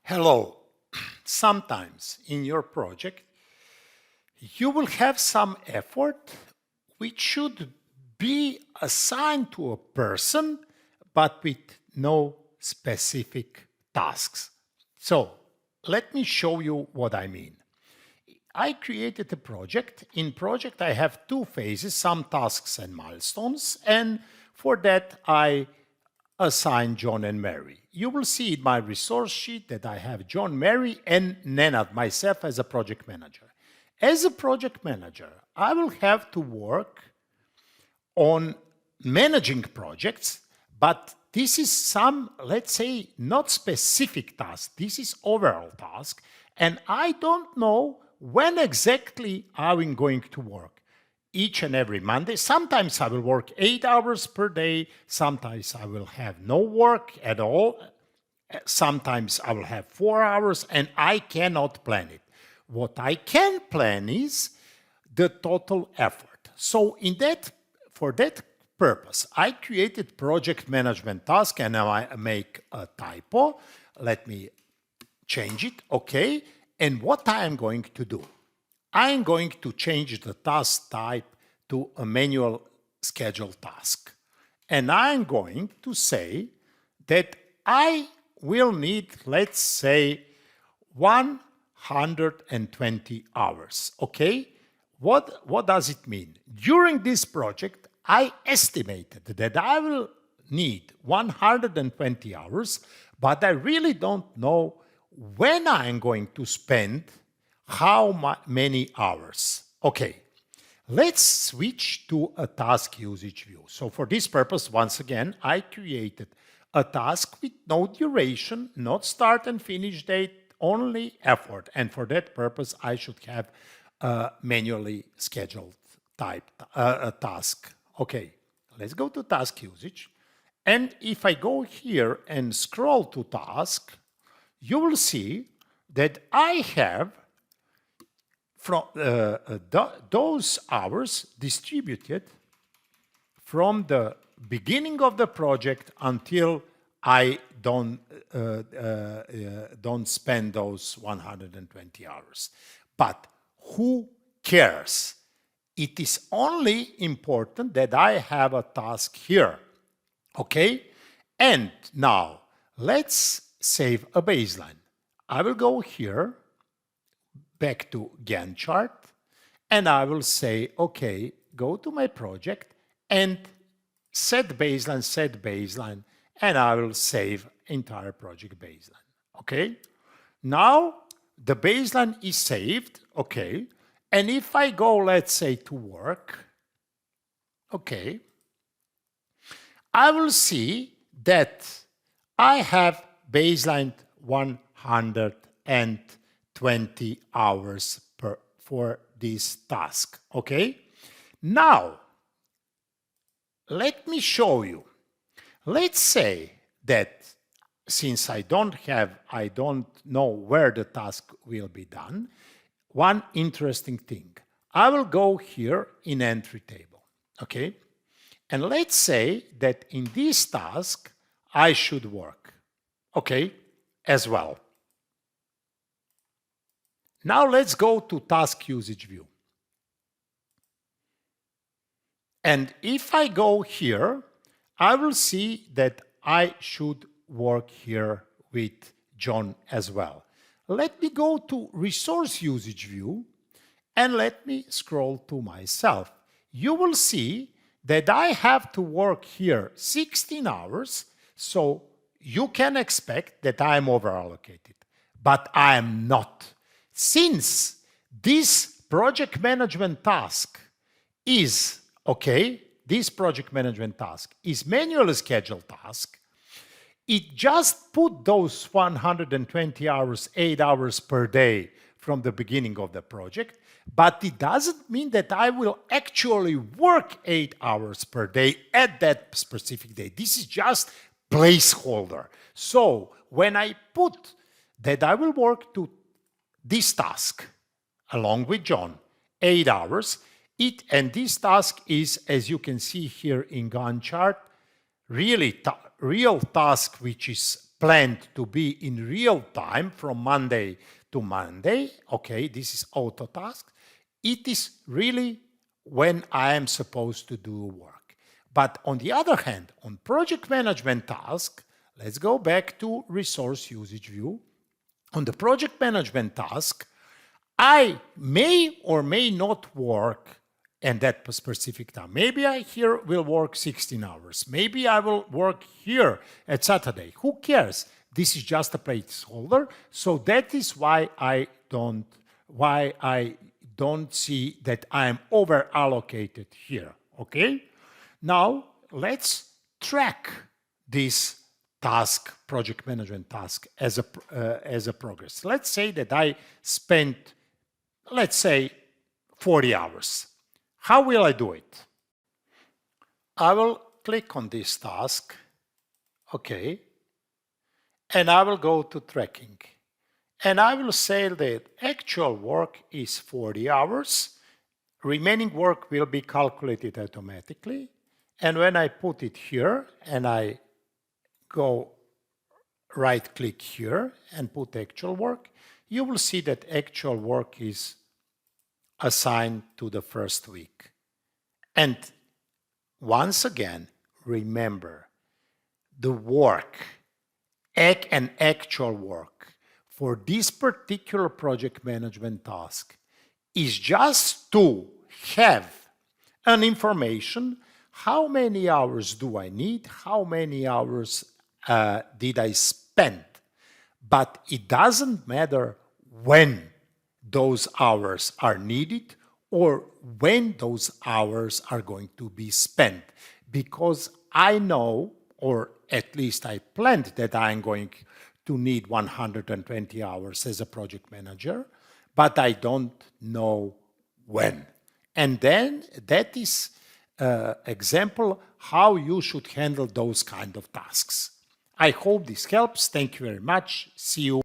Hello. Sometimes in your project, you will have some effort which should be assigned to a person, but with no specific tasks. So let me show you what I mean. I created a project. In project, I have two phases, some tasks and milestones, and for that, I assign John and Mary. You will see in my resource sheet that I have John, Mary, and Nenad, myself, as a project manager. As a project manager, I will have to work on managing projects, but this is some, let's say, not specific task. This is overall task, and I don't know when exactly I'm going to work. Each and every Monday. Sometimes I will work 8 hours per day. Sometimes I will have no work at all. Sometimes I will have 4 hours, and I cannot plan it. What I can plan is the total effort. So for that purpose, I created project management task, and now I make a typo. Let me change it. Okay. And what I am going to do? I am going to change the task type to a manual schedule task. And I'm going to say that I will need, let's say, 120 hours. Okay? What does it mean? During this project, I estimated that I will need 120 hours, but I really don't know when I'm going to spend how many hours. Okay, let's switch to a task usage view. So for this purpose, once again, I created a task with no duration, not start and finish date, only effort. And for that purpose, I should have a manually scheduled type a task. Okay, let's go to task usage. And if I go here and scroll to task, you will see that I have from those hours distributed from the beginning of the project until I don't spend those 120 hours. But who cares? It is only important that I have a task here. Okay? And now let's save a baseline. I will go here, back to Gantt chart, and I will say, okay, go to my project and set baseline, and I will save entire project baseline. Okay? Now the baseline is saved. Okay? And if I go, let's say, to work, okay, I will see that I have baseline 120 hours for this task. Okay? Now, let me show you. Let's say that since I don't know where the task will be done, one interesting thing. I will go here in entry table. Okay? And let's say that in this task, I should work. Okay? As well. Now let's go to task usage view. And if I go here, I will see that I should work here with John as well. Let me go to resource usage view and let me scroll to myself. You will see that I have to work here 16 hours, so you can expect that I am over-allocated, but I am not. Since this project management task is, okay, this project management task is manually scheduled task, it just put those 120 hours, 8 hours per day from the beginning of the project, but it doesn't mean that I will actually work 8 hours per day at that specific day. This is just placeholder. So when I put that I will work to this task along with John, 8 hours, and this task is, as you can see here in Gantt chart, real task which is planned to be in real time from Monday to Monday, okay, this is auto task. It is really when I am supposed to do work. But on the other hand, on project management task, let's go back to resource usage view. On the project management task, I may or may not work in that specific time. Maybe I here will work 16 hours. Maybe I will work here at Saturday. Who cares? This is just a placeholder. So that is why I don't see that I am over allocated here. Okay? Now let's track this task, project management task, as a progress. Let's say that I spent, let's say, 40 hours. How will I do it? I will click on this task, okay, and I will go to tracking. And I will say that actual work is 40 hours. Remaining work will be calculated automatically. And when I put it here and I go right click here and put actual work, you will see that actual work is assigned to the first week. And once again, remember, the work and actual work for this particular project management task is just to have an information: how many hours do I need, how many hours did I spend. But it doesn't matter when those hours are needed or when those hours are going to be spent, because I know, or at least I planned, that I'm going to need 120 hours as a project manager, but I don't know when. And then that is example how you should handle those kind of tasks. I hope this helps. Thank you very much. See you.